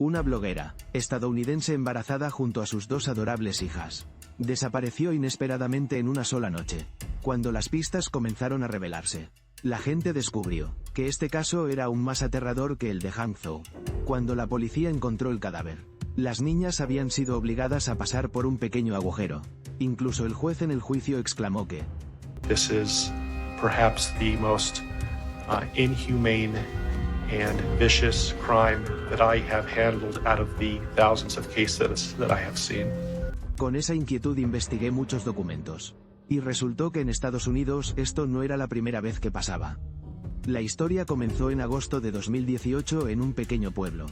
Una bloguera estadounidense embarazada junto a sus dos adorables hijas. Desapareció inesperadamente en una sola noche. Cuando las pistas comenzaron a revelarse, la gente descubrió que este caso era aún más aterrador que el de Hangzhou. Cuando la policía encontró el cadáver, las niñas habían sido obligadas a pasar por un pequeño agujero. Incluso el juez en el juicio exclamó que This is perhaps the most inhumane and vicious crime that I have handled out of the thousands of cases that I have seen. Con esa inquietud investigué muchos documentos. Y resultó que en Estados Unidos esto no era la primera vez que pasaba. La historia comenzó en agosto de 2018 en un pequeño pueblo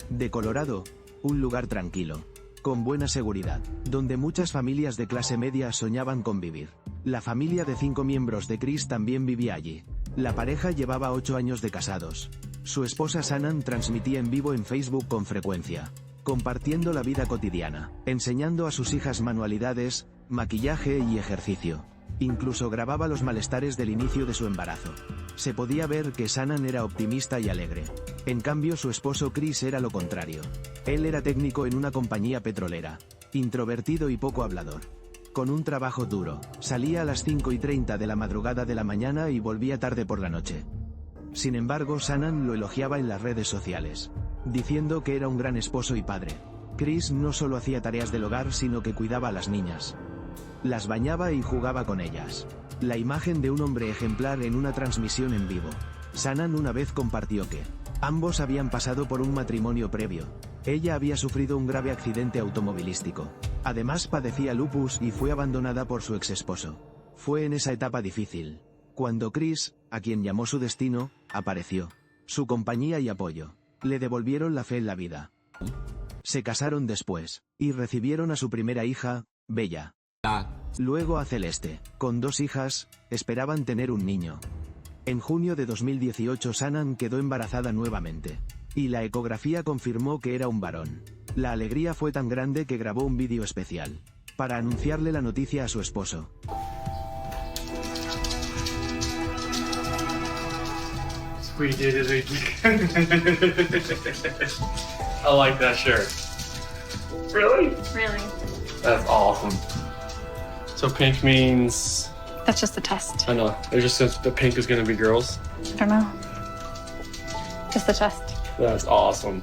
de Colorado, un lugar tranquilo, con buena seguridad, donde muchas familias de clase media soñaban con vivir. La familia de 5 miembros de Chris también vivía allí. La pareja llevaba 8 años de casados. Su esposa Shannon transmitía en vivo en Facebook con frecuencia, compartiendo la vida cotidiana, enseñando a sus hijas manualidades, maquillaje y ejercicio. Incluso grababa los malestares del inicio de su embarazo. Se podía ver que Shannon era optimista y alegre. En cambio, su esposo Chris era lo contrario. Él era técnico en una compañía petrolera, introvertido y poco hablador. Con un trabajo duro, salía a las 5:30 de la madrugada de la mañana y volvía tarde por la noche. Sin embargo, Shannon lo elogiaba en las redes sociales, diciendo que era un gran esposo y padre. Chris no solo hacía tareas del hogar, sino que cuidaba a las niñas. Las bañaba y jugaba con ellas. La imagen de un hombre ejemplar en una transmisión en vivo. Shannon una vez compartió que ambos habían pasado por un matrimonio previo. Ella había sufrido un grave accidente automovilístico. Además padecía lupus y fue abandonada por su exesposo. Fue en esa etapa difícil cuando Chris, a quien llamó su destino, apareció. Su compañía y apoyo le devolvieron la fe en la vida. Se casaron después, y recibieron a su primera hija, Bella. Luego a Celeste. Con 2 hijas, esperaban tener un niño. En junio de 2018 Shannon quedó embarazada nuevamente. Y la ecografía confirmó que era un varón. La alegría fue tan grande que grabó un vídeo especial para anunciarle la noticia a su esposo. We did it again. I like that shirt. Really? Really? That's awesome. So pink means... That's just the test. I know. It just says the pink is going to be girls. I don't know. Just the test. That's awesome.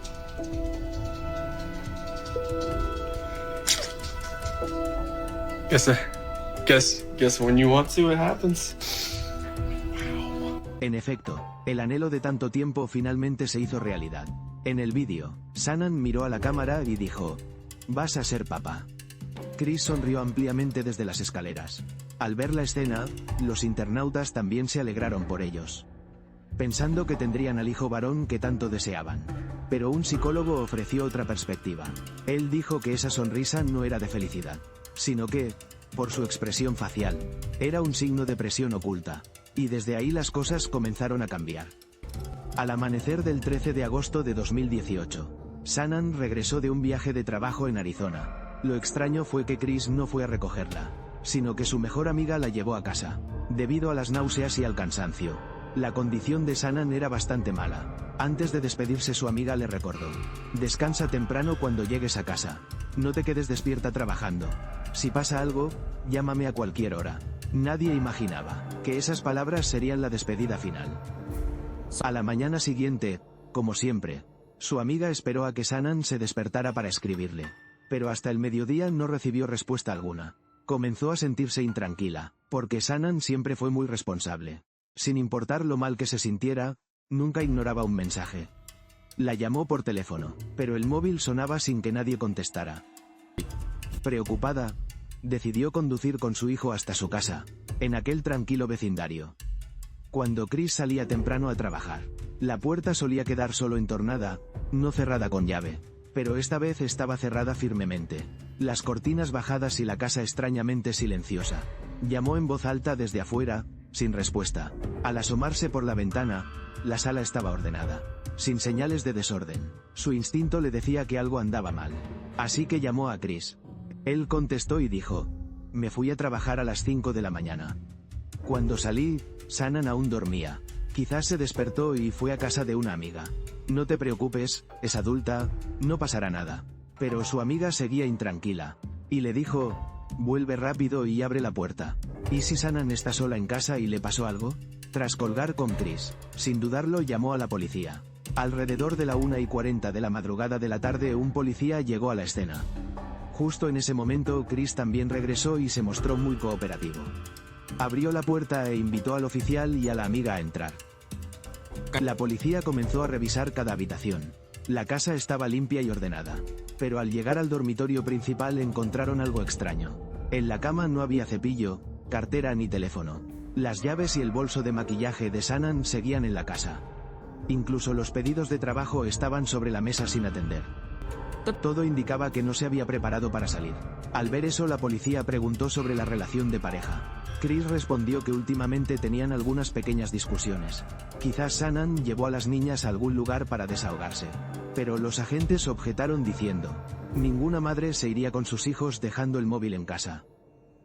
Guess when you want to, it happens. En efecto, el anhelo de tanto tiempo finalmente se hizo realidad. En el vídeo, Shannon miró a la cámara y dijo: «Vas a ser papá». Chris sonrió ampliamente desde las escaleras. Al ver la escena, los internautas también se alegraron por ellos, pensando que tendrían al hijo varón que tanto deseaban. Pero un psicólogo ofreció otra perspectiva. Él dijo que esa sonrisa no era de felicidad, sino que, por su expresión facial, era un signo de presión oculta. Y desde ahí las cosas comenzaron a cambiar. Al amanecer del 13 de agosto de 2018, Shannon regresó de un viaje de trabajo en Arizona. Lo extraño fue que Chris no fue a recogerla, sino que su mejor amiga la llevó a casa, debido a las náuseas y al cansancio. La condición de Shannon era bastante mala. Antes de despedirse, su amiga le recordó: «Descansa temprano cuando llegues a casa. No te quedes despierta trabajando. Si pasa algo, llámame a cualquier hora». Nadie imaginaba que esas palabras serían la despedida final. A la mañana siguiente, como siempre, su amiga esperó a que Shannon se despertara para escribirle. Pero hasta el mediodía no recibió respuesta alguna. Comenzó a sentirse intranquila, porque Shannon siempre fue muy responsable. Sin importar lo mal que se sintiera, nunca ignoraba un mensaje. La llamó por teléfono, pero el móvil sonaba sin que nadie contestara. Preocupada, decidió conducir con su hijo hasta su casa, en aquel tranquilo vecindario. Cuando Chris salía temprano a trabajar, la puerta solía quedar solo entornada, no cerrada con llave, pero esta vez estaba cerrada firmemente, las cortinas bajadas y la casa extrañamente silenciosa. Llamó en voz alta desde afuera, sin respuesta. Al asomarse por la ventana, la sala estaba ordenada, sin señales de desorden. Su instinto le decía que algo andaba mal. Así que llamó a Chris. Él contestó y dijo: «Me fui a trabajar a las 5 de la mañana. Cuando salí, Shannon aún dormía. Quizás se despertó y fue a casa de una amiga. no te preocupes, es adulta, no pasará nada. Pero su amiga seguía intranquila. Y le dijo, vuelve rápido y abre la puerta. ¿Y si Shannon está sola en casa y le pasó algo? Tras colgar con Chris, sin dudarlo llamó a la policía. Alrededor de la 1:40 de la madrugada de la tarde un policía llegó a la escena. Justo en ese momento Chris también regresó y se mostró muy cooperativo. Abrió la puerta e invitó al oficial y a la amiga a entrar. La policía comenzó a revisar cada habitación. La casa estaba limpia y ordenada. Pero al llegar al dormitorio principal encontraron algo extraño. En la cama no había cepillo, cartera ni teléfono. Las llaves y el bolso de maquillaje de Shannon seguían en la casa. Incluso los pedidos de trabajo estaban sobre la mesa sin atender. Todo indicaba que no se había preparado para salir. Al ver eso, la policía preguntó sobre la relación de pareja. Chris respondió que últimamente tenían algunas pequeñas discusiones. Quizás Shannon llevó a las niñas a algún lugar para desahogarse. Pero los agentes objetaron diciendo, ninguna madre se iría con sus hijos dejando el móvil en casa.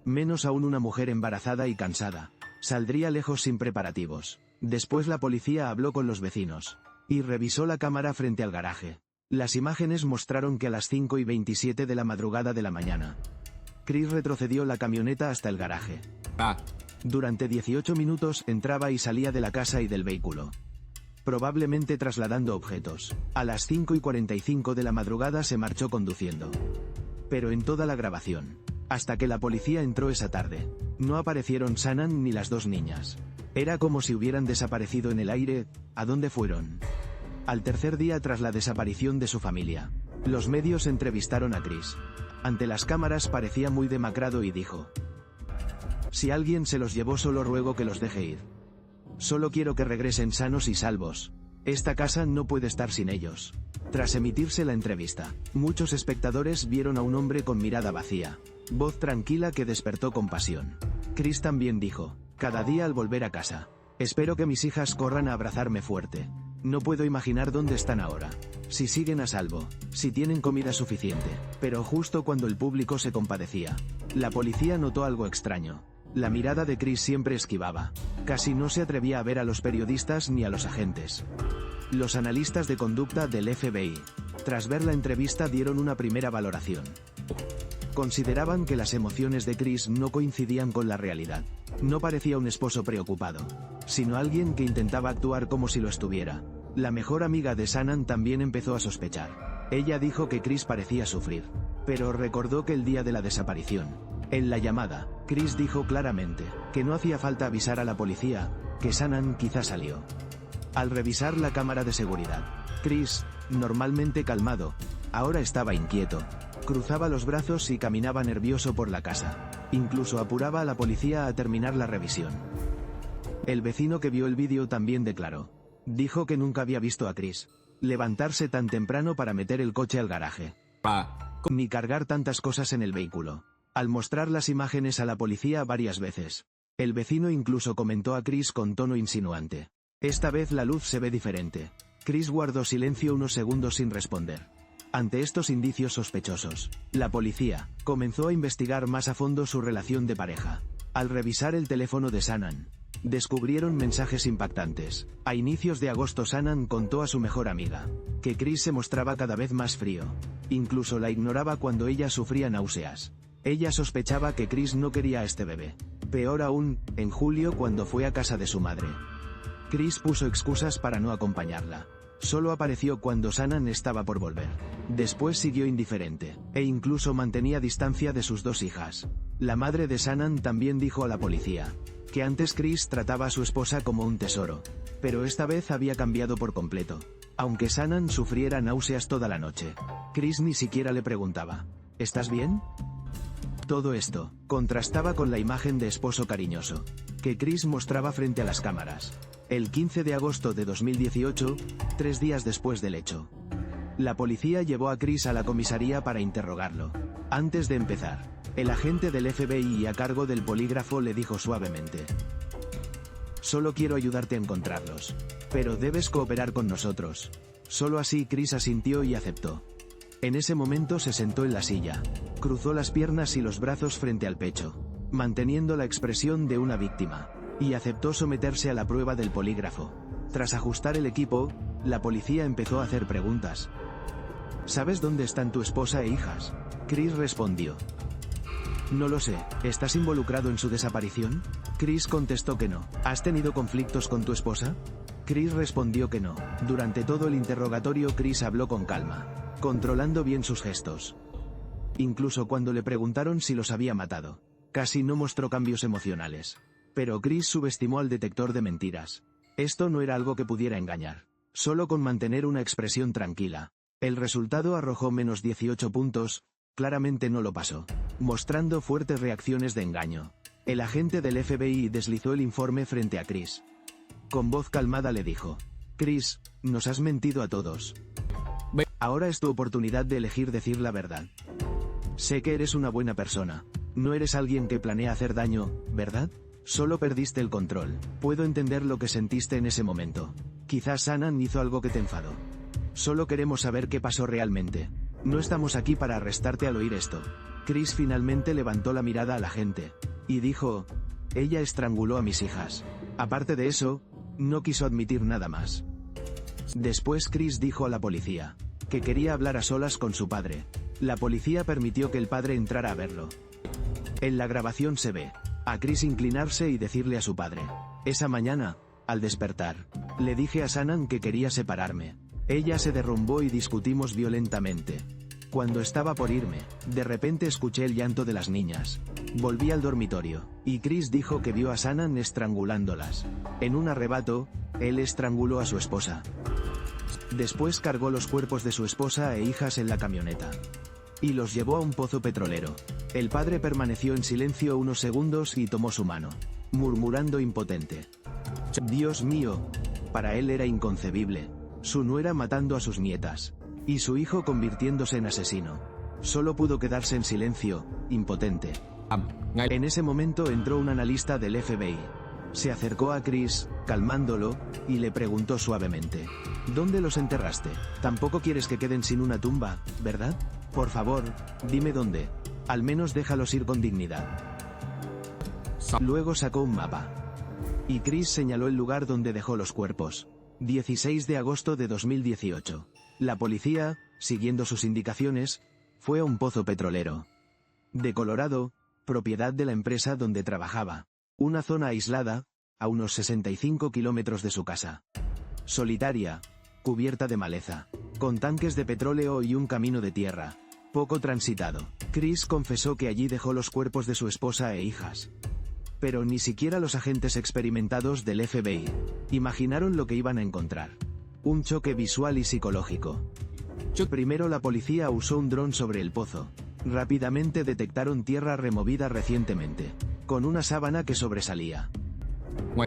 Menos aún una mujer embarazada y cansada. Saldría lejos sin preparativos. Después la policía habló con los vecinos. Y revisó la cámara frente al garaje. Las imágenes mostraron que a las 5:27 de la madrugada de la mañana, Chris retrocedió la camioneta hasta el garaje. Durante 18 minutos entraba y salía de la casa y del vehículo, probablemente trasladando objetos. A las 5:45 de la madrugada se marchó conduciendo. Pero en toda la grabación, hasta que la policía entró esa tarde, no aparecieron Shannon ni las dos niñas. Era como si hubieran desaparecido en el aire. ¿A dónde fueron? Al tercer día tras la desaparición de su familia, los medios entrevistaron a Chris. Ante las cámaras parecía muy demacrado y dijo, si alguien se los llevó solo ruego que los deje ir. Solo quiero que regresen sanos y salvos. Esta casa no puede estar sin ellos. Tras emitirse la entrevista, muchos espectadores vieron a un hombre con mirada vacía, voz tranquila que despertó compasión. Chris también dijo, cada día al volver a casa, espero que mis hijas corran a abrazarme fuerte. No puedo imaginar dónde están ahora. Si siguen a salvo, si tienen comida suficiente. Pero justo cuando el público se compadecía, la policía notó algo extraño. La mirada de Chris siempre esquivaba. Casi no se atrevía a ver a los periodistas ni a los agentes. Los analistas de conducta del FBI, tras ver la entrevista, dieron una primera valoración. Consideraban que las emociones de Chris no coincidían con la realidad. No parecía un esposo preocupado, sino alguien que intentaba actuar como si lo estuviera. La mejor amiga de Shannon también empezó a sospechar. Ella dijo que Chris parecía sufrir, pero recordó que el día de la desaparición, en la llamada, Chris dijo claramente que no hacía falta avisar a la policía, que Shannon quizá salió. Al revisar la cámara de seguridad, Chris, normalmente calmado, ahora estaba inquieto. Cruzaba los brazos y caminaba nervioso por la casa. Incluso apuraba a la policía a terminar la revisión. El vecino que vio el vídeo también declaró. Dijo que nunca había visto a Chris levantarse tan temprano para meter el coche al garaje, ni cargar tantas cosas en el vehículo. Al mostrar las imágenes a la policía varias veces, el vecino incluso comentó a Chris con tono insinuante, esta vez la luz se ve diferente. Chris guardó silencio unos segundos sin responder. Ante estos indicios sospechosos, la policía comenzó a investigar más a fondo su relación de pareja. Al revisar el teléfono de Shannon, descubrieron mensajes impactantes. A inicios de agosto Shannon contó a su mejor amiga que Chris se mostraba cada vez más frío. Incluso la ignoraba cuando ella sufría náuseas. Ella sospechaba que Chris no quería a este bebé. Peor aún, en julio cuando fue a casa de su madre, Chris puso excusas para no acompañarla. Solo apareció cuando Shannon estaba por volver. Después siguió indiferente, e incluso mantenía distancia de sus dos hijas. La madre de Shannon también dijo a la policía que antes Chris trataba a su esposa como un tesoro, pero esta vez había cambiado por completo. Aunque Shannon sufriera náuseas toda la noche, Chris ni siquiera le preguntaba, ¿estás bien? Todo esto contrastaba con la imagen de esposo cariñoso que Chris mostraba frente a las cámaras. El 15 de agosto de 2018, 3 días después del hecho, la policía llevó a Chris a la comisaría para interrogarlo. Antes de empezar, el agente del FBI a cargo del polígrafo le dijo suavemente, solo quiero ayudarte a encontrarlos, pero debes cooperar con nosotros. Solo así Chris asintió y aceptó. En ese momento se sentó en la silla, cruzó las piernas y los brazos frente al pecho, manteniendo la expresión de una víctima, y aceptó someterse a la prueba del polígrafo. Tras ajustar el equipo, La policía empezó a hacer preguntas. ¿Sabes dónde están tu esposa e hijas? Chris respondió. No lo sé, ¿estás involucrado en su desaparición? Chris contestó que no. ¿Has tenido conflictos con tu esposa? Chris respondió que no. Durante todo el interrogatorio Chris habló con calma, controlando bien sus gestos. Incluso cuando le preguntaron si los había matado, casi no mostró cambios emocionales. Pero Chris subestimó al detector de mentiras. Esto no era algo que pudiera engañar. Solo con mantener una expresión tranquila. El resultado arrojó menos 18 puntos, claramente no lo pasó, mostrando fuertes reacciones de engaño. El agente del FBI deslizó el informe frente a Chris. Con voz calmada le dijo: Chris, nos has mentido a todos. Ahora es tu oportunidad de elegir decir la verdad. Sé que eres una buena persona. No eres alguien que planea hacer daño, ¿verdad? Solo perdiste el control. Puedo entender lo que sentiste en ese momento. Quizás Shannon hizo algo que te enfadó. Solo queremos saber qué pasó realmente. No estamos aquí para arrestarte al oír esto. Chris finalmente levantó la mirada a la gente y dijo: ella estranguló a mis hijas. Aparte de eso, no quiso admitir nada más. Después Chris dijo a la policía que quería hablar a solas con su padre. La policía permitió que el padre entrara a verlo. En la grabación se ve a Chris inclinarse y decirle a su padre: esa mañana, al despertar, le dije a Shannon que quería separarme. Ella se derrumbó y discutimos violentamente. Cuando estaba por irme, de repente escuché el llanto de las niñas. Volví al dormitorio, y Chris dijo que vio a Shannon estrangulándolas. En un arrebato, él estranguló a su esposa. Después cargó los cuerpos de su esposa e hijas en la camioneta y los llevó a un pozo petrolero. El padre permaneció en silencio unos segundos y tomó su mano, murmurando impotente. Dios mío, para él era inconcebible. Su nuera matando a sus nietas, y su hijo convirtiéndose en asesino. Solo pudo quedarse en silencio, impotente. En ese momento entró un analista del FBI. Se acercó a Chris, calmándolo, y le preguntó suavemente: ¿dónde los enterraste? Tampoco quieres que queden sin una tumba, ¿verdad? Por favor, dime dónde. Al menos déjalos ir con dignidad. Luego sacó un mapa. Y Chris señaló el lugar donde dejó los cuerpos. 16 de agosto de 2018. La policía, siguiendo sus indicaciones, fue a un pozo petrolero de Colorado, propiedad de la empresa donde trabajaba. Una zona aislada, a unos 65 kilómetros de su casa. Solitaria, cubierta de maleza, con tanques de petróleo y un camino de tierra, poco transitado. Chris confesó que allí dejó los cuerpos de su esposa e hijas. Pero ni siquiera los agentes experimentados del FBI imaginaron lo que iban a encontrar. Un choque visual y psicológico. Primero la policía usó un dron sobre el pozo. Rápidamente detectaron tierra removida recientemente, con una sábana que sobresalía,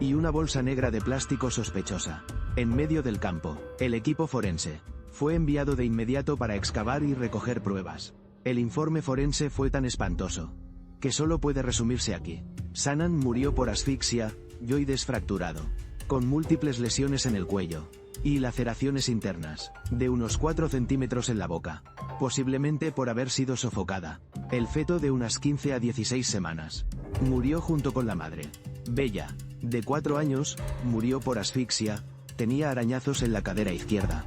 y una bolsa negra de plástico sospechosa. En medio del campo, el equipo forense fue enviado de inmediato para excavar y recoger pruebas. El informe forense fue tan espantoso que solo puede resumirse aquí. Shannon murió por asfixia, yoides fracturado, con múltiples lesiones en el cuello y laceraciones internas, de unos 4 centímetros en la boca, posiblemente por haber sido sofocada. El feto de unas 15 a 16 semanas murió junto con la madre. Bella, de 4 años, murió por asfixia, tenía arañazos en la cadera izquierda,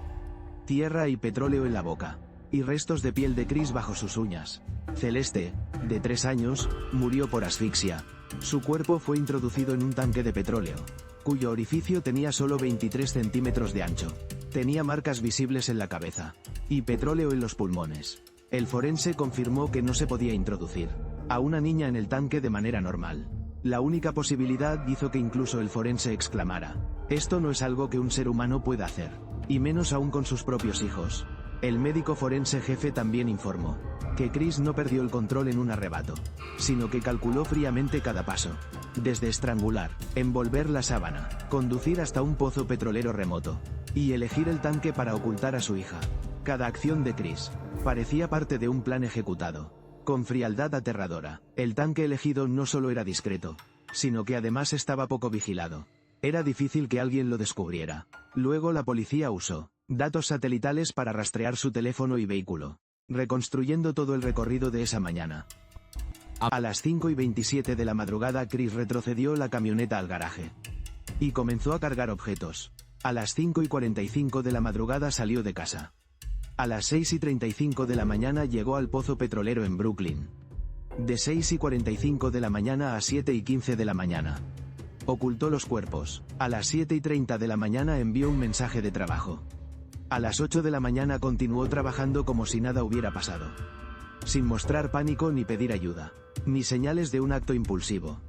tierra y petróleo en la boca, y restos de piel de Chris bajo sus uñas. Celeste, de 3 años, murió por asfixia. Su cuerpo fue introducido en un tanque de petróleo, cuyo orificio tenía solo 23 centímetros de ancho. Tenía marcas visibles en la cabeza, y petróleo en los pulmones. El forense confirmó que no se podía introducir a una niña en el tanque de manera normal. La única posibilidad hizo que incluso el forense exclamara: esto no es algo que un ser humano pueda hacer, y menos aún con sus propios hijos. El médico forense jefe también informó que Chris no perdió el control en un arrebato, sino que calculó fríamente cada paso. Desde estrangular, envolver la sábana, conducir hasta un pozo petrolero remoto, y elegir el tanque para ocultar a su hija. Cada acción de Chris parecía parte de un plan ejecutado, con frialdad aterradora. El tanque elegido no solo era discreto, sino que además estaba poco vigilado. Era difícil que alguien lo descubriera. Luego la policía usó datos satelitales para rastrear su teléfono y vehículo, reconstruyendo todo el recorrido de esa mañana. A las 5:27 de la madrugada Chris retrocedió la camioneta al garaje y comenzó a cargar objetos. A las 5:45 de la madrugada salió de casa. A las 6:35 de la mañana llegó al pozo petrolero en Brooklyn. De 6:45 de la mañana a 7:15 de la mañana. Ocultó los cuerpos. A las 7:30 de la mañana envió un mensaje de trabajo. A las 8 de la mañana continuó trabajando como si nada hubiera pasado. Sin mostrar pánico ni pedir ayuda. Ni señales de un acto impulsivo.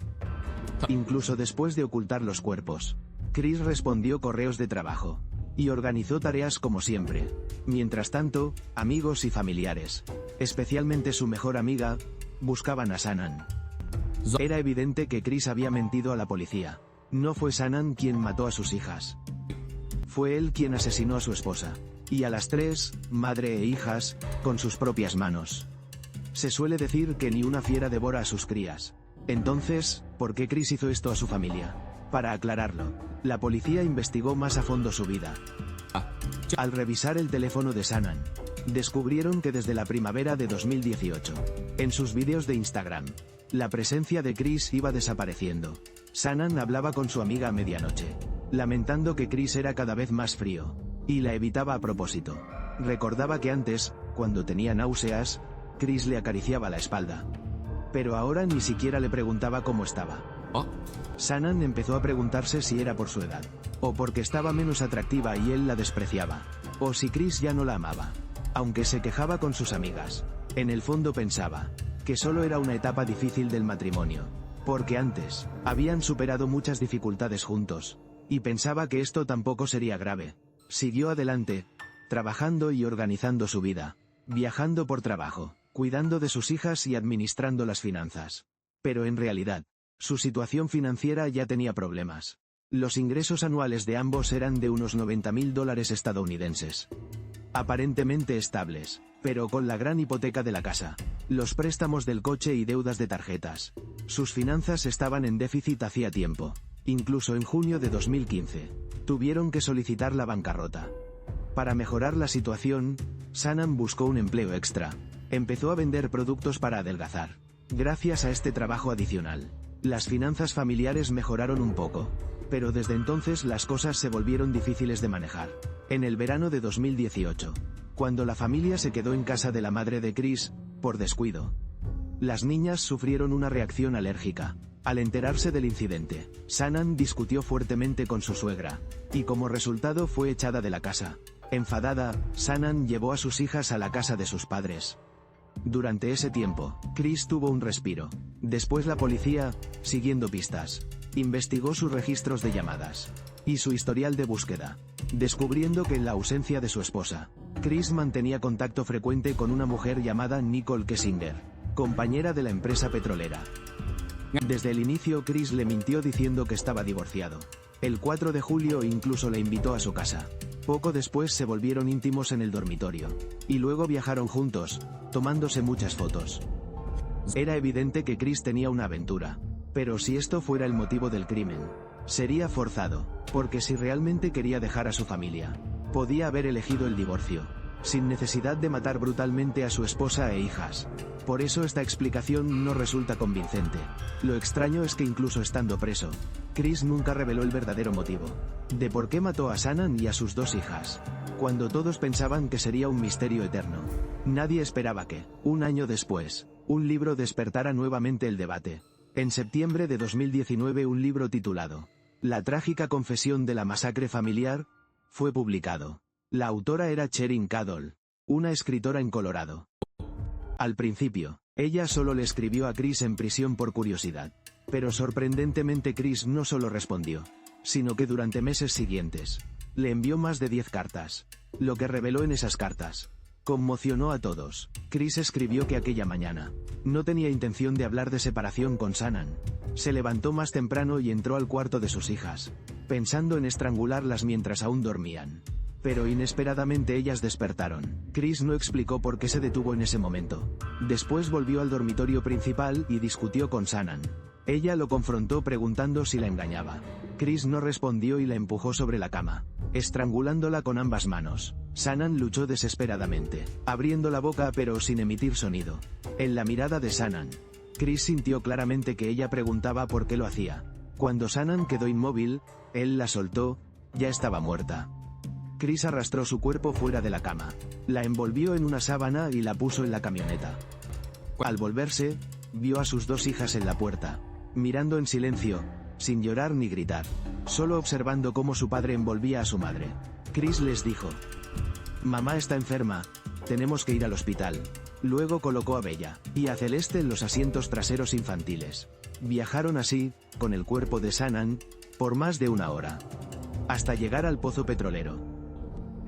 Incluso después de ocultar los cuerpos, Chris respondió correos de trabajo. Y organizó tareas como siempre. Mientras tanto, amigos y familiares, especialmente su mejor amiga, buscaban a Shannon. Era evidente que Chris había mentido a la policía. No fue Shannon quien mató a sus hijas. Fue él quien asesinó a su esposa. Y a las tres, madre e hijas, con sus propias manos. Se suele decir que ni una fiera devora a sus crías. Entonces, ¿por qué Chris hizo esto a su familia? Para aclararlo, la policía investigó más a fondo su vida. Al revisar el teléfono de Shannon, descubrieron que desde la primavera de 2018, en sus vídeos de Instagram, la presencia de Chris iba desapareciendo. Shannon hablaba con su amiga a medianoche, lamentando que Chris era cada vez más frío, y la evitaba a propósito. Recordaba que antes, cuando tenía náuseas, Chris le acariciaba la espalda. Pero ahora ni siquiera le preguntaba cómo estaba. Shannon empezó a preguntarse si era por su edad, o porque estaba menos atractiva y él la despreciaba, o si Chris ya no la amaba. Aunque se quejaba con sus amigas, en el fondo pensaba que solo era una etapa difícil del matrimonio, porque antes habían superado muchas dificultades juntos, y pensaba que esto tampoco sería grave. Siguió adelante, trabajando y organizando su vida, viajando por trabajo, cuidando de sus hijas y administrando las finanzas. Pero en realidad, su situación financiera ya tenía problemas. Los ingresos anuales de ambos eran de unos $90,000 estadounidenses. Aparentemente estables, pero con la gran hipoteca de la casa, los préstamos del coche y deudas de tarjetas. Sus finanzas estaban en déficit hacía tiempo. Incluso en junio de 2015, tuvieron que solicitar la bancarrota. Para mejorar la situación, Shannon buscó un empleo extra. Empezó a vender productos para adelgazar. Gracias a este trabajo adicional, las finanzas familiares mejoraron un poco. Pero desde entonces las cosas se volvieron difíciles de manejar. En el verano de 2018, cuando la familia se quedó en casa de la madre de Chris, por descuido, las niñas sufrieron una reacción alérgica. Al enterarse del incidente, Shannon discutió fuertemente con su suegra, y como resultado fue echada de la casa. Enfadada, Shannon llevó a sus hijas a la casa de sus padres. Durante ese tiempo, Chris tuvo un respiro. Después la policía, siguiendo pistas, investigó sus registros de llamadas y su historial de búsqueda, descubriendo que en la ausencia de su esposa, Chris mantenía contacto frecuente con una mujer llamada Nicole Kessinger, compañera de la empresa petrolera. Desde el inicio Chris le mintió diciendo que estaba divorciado. El 4 de julio incluso le invitó a su casa. Poco después se volvieron íntimos en el dormitorio, y luego viajaron juntos, tomándose muchas fotos. Era evidente que Chris tenía una aventura. Pero si esto fuera el motivo del crimen, sería forzado, porque si realmente quería dejar a su familia, podía haber elegido el divorcio, sin necesidad de matar brutalmente a su esposa e hijas. Por eso esta explicación no resulta convincente. Lo extraño es que incluso estando preso, Chris nunca reveló el verdadero motivo de por qué mató a Shannon y a sus dos hijas, cuando todos pensaban que sería un misterio eterno. Nadie esperaba que, un año después, un libro despertara nuevamente el debate. En septiembre de 2019 un libro titulado La trágica confesión de la masacre familiar fue publicado. La autora era Cheryl Cadol, una escritora en Colorado. Al principio, ella solo le escribió a Chris en prisión por curiosidad. Pero sorprendentemente Chris no solo respondió, sino que durante meses siguientes, le envió más de 10 cartas. Lo que reveló en esas cartas conmocionó a todos. Chris escribió que aquella mañana no tenía intención de hablar de separación con Shannon. Se levantó más temprano y entró al cuarto de sus hijas, pensando en estrangularlas mientras aún dormían. Pero inesperadamente ellas despertaron. Chris no explicó por qué se detuvo en ese momento. Después volvió al dormitorio principal y discutió con Shannon. Ella lo confrontó preguntando si la engañaba. Chris no respondió y la empujó sobre la cama, estrangulándola con ambas manos. Shannon luchó desesperadamente, abriendo la boca pero sin emitir sonido. En la mirada de Shannon, Chris sintió claramente que ella preguntaba por qué lo hacía. Cuando Shannon quedó inmóvil, él la soltó, ya estaba muerta. Chris arrastró su cuerpo fuera de la cama, la envolvió en una sábana y la puso en la camioneta. Al volverse, vio a sus 2 hijas en la puerta, mirando en silencio, sin llorar ni gritar, solo observando cómo su padre envolvía a su madre. Chris les dijo: «Mamá está enferma, tenemos que ir al hospital». Luego colocó a Bella y a Celeste en los asientos traseros infantiles. Viajaron así, con el cuerpo de Shannon, por más de 1 hora, hasta llegar al pozo petrolero.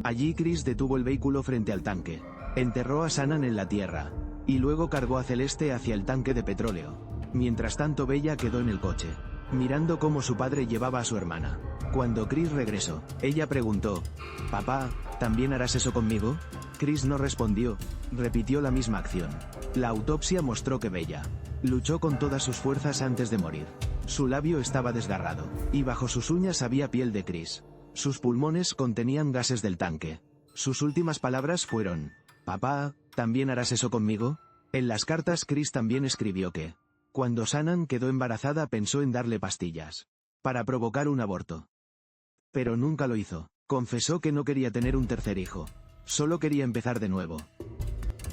Allí Chris detuvo el vehículo frente al tanque, enterró a Shannon en la tierra, y luego cargó a Celeste hacia el tanque de petróleo. Mientras tanto Bella quedó en el coche, mirando cómo su padre llevaba a su hermana. Cuando Chris regresó, ella preguntó: «Papá, ¿también harás eso conmigo?». Chris no respondió, repitió la misma acción. La autopsia mostró que Bella luchó con todas sus fuerzas antes de morir. Su labio estaba desgarrado, y bajo sus uñas había piel de Chris. Sus pulmones contenían gases del tanque. Sus últimas palabras fueron: «Papá, ¿también harás eso conmigo?». En las cartas Chris también escribió que, cuando Shannon quedó embarazada, pensó en darle pastillas para provocar un aborto. Pero nunca lo hizo. Confesó que no quería tener un tercer hijo. Solo quería empezar de nuevo.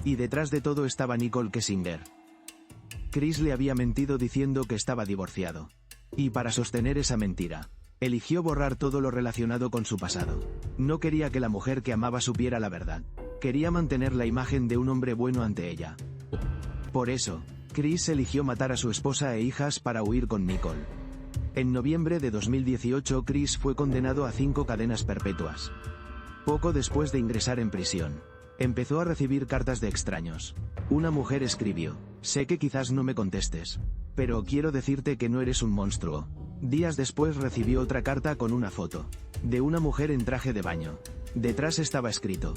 Y detrás de todo estaba Nicole Kessinger. Chris le había mentido diciendo que estaba divorciado. Y para sostener esa mentira, eligió borrar todo lo relacionado con su pasado. No quería que la mujer que amaba supiera la verdad. Quería mantener la imagen de un hombre bueno ante ella. Por eso, Chris eligió matar a su esposa e hijas para huir con Nicole. En noviembre de 2018 Chris fue condenado a 5 cadenas perpetuas. Poco después de ingresar en prisión, empezó a recibir cartas de extraños. Una mujer escribió: «Sé que quizás no me contestes, pero quiero decirte que no eres un monstruo». Días después recibió otra carta con una foto de una mujer en traje de baño. Detrás estaba escrito: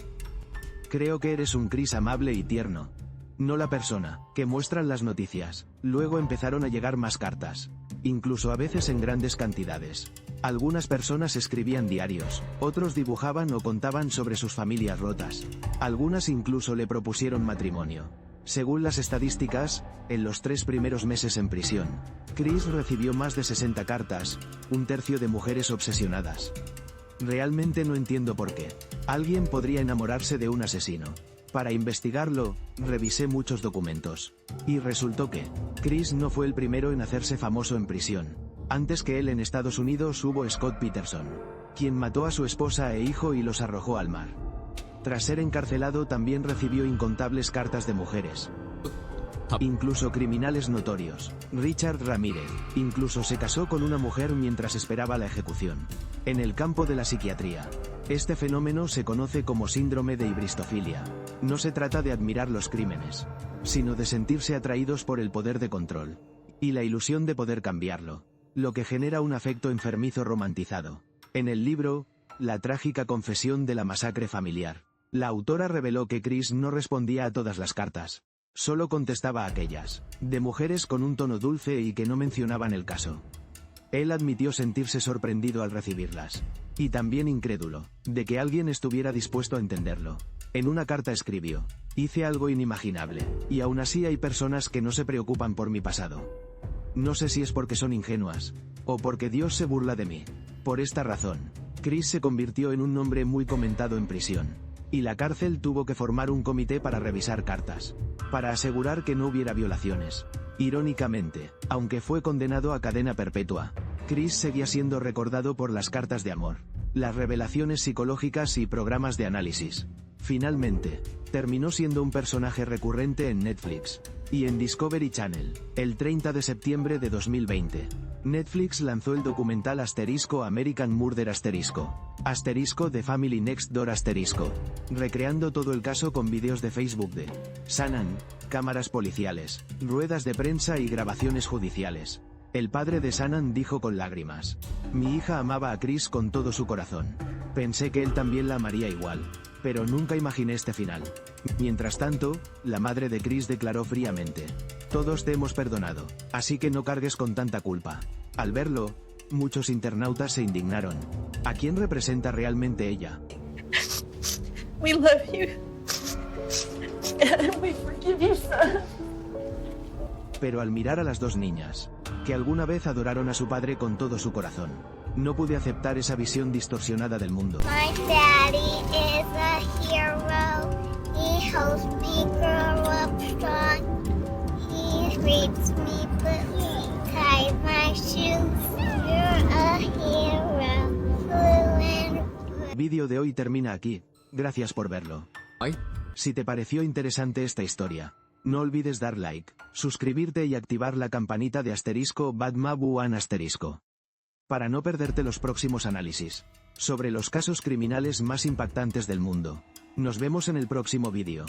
«Creo que eres un Chris amable y tierno, no la persona que muestran las noticias». Luego empezaron a llegar más cartas, incluso a veces en grandes cantidades. Algunas personas escribían diarios, otros dibujaban o contaban sobre sus familias rotas. Algunas incluso le propusieron matrimonio. Según las estadísticas, en los 3 primeros meses en prisión, Chris recibió más de 60 cartas, un tercio de mujeres obsesionadas. Realmente no entiendo por qué alguien podría enamorarse de un asesino. Para investigarlo, revisé muchos documentos. Y resultó que Chris no fue el primero en hacerse famoso en prisión. Antes que él en Estados Unidos hubo Scott Peterson, quien mató a su esposa e hijo y los arrojó al mar. Tras ser encarcelado también recibió incontables cartas de mujeres. Incluso criminales notorios. Richard Ramírez incluso se casó con una mujer mientras esperaba la ejecución. En el campo de la psiquiatría, este fenómeno se conoce como síndrome de hibristofilia. No se trata de admirar los crímenes, sino de sentirse atraídos por el poder de control y la ilusión de poder cambiarlo, lo que genera un afecto enfermizo romantizado. En el libro, La trágica confesión de la masacre familiar, la autora reveló que Chris no respondía a todas las cartas. Solo contestaba a aquellas de mujeres con un tono dulce y que no mencionaban el caso. Él admitió sentirse sorprendido al recibirlas, y también incrédulo de que alguien estuviera dispuesto a entenderlo. En una carta escribió: «Hice algo inimaginable, y aún así hay personas que no se preocupan por mi pasado. No sé si es porque son ingenuas, o porque Dios se burla de mí». Por esta razón, Chris se convirtió en un nombre muy comentado en prisión, y la cárcel tuvo que formar un comité para revisar cartas, para asegurar que no hubiera violaciones. Irónicamente, aunque fue condenado a cadena perpetua, Chris seguía siendo recordado por las cartas de amor, las revelaciones psicológicas y programas de análisis. Finalmente, terminó siendo un personaje recurrente en Netflix y en Discovery Channel. El 30 de septiembre de 2020, Netflix lanzó el documental American Murder The Family Next Door recreando todo el caso con vídeos de Facebook de Shannon, cámaras policiales, ruedas de prensa y grabaciones judiciales. El padre de Shannon dijo con lágrimas: «Mi hija amaba a Chris con todo su corazón. Pensé que él también la amaría igual, pero nunca imaginé este final». Mientras tanto, la madre de Chris declaró fríamente: «Todos te hemos perdonado, así que no cargues con tanta culpa». Al verlo, muchos internautas se indignaron. ¿A quién representa realmente ella? We love you. And we forgive you, son. Pero al mirar a las 2 niñas, que alguna vez adoraron a su padre con todo su corazón, No pude aceptar esa visión distorsionada del mundo. My daddy is a hero. He helps me grow up strong. He reads me books, ties my shoes. You're a hero. Blue El vídeo de hoy termina aquí. Gracias por verlo. Si te pareció interesante esta historia, no olvides dar like, suscribirte y activar la campanita de *BadMabu1*. Para no perderte los próximos análisis sobre los casos criminales más impactantes del mundo. Nos vemos en el próximo vídeo.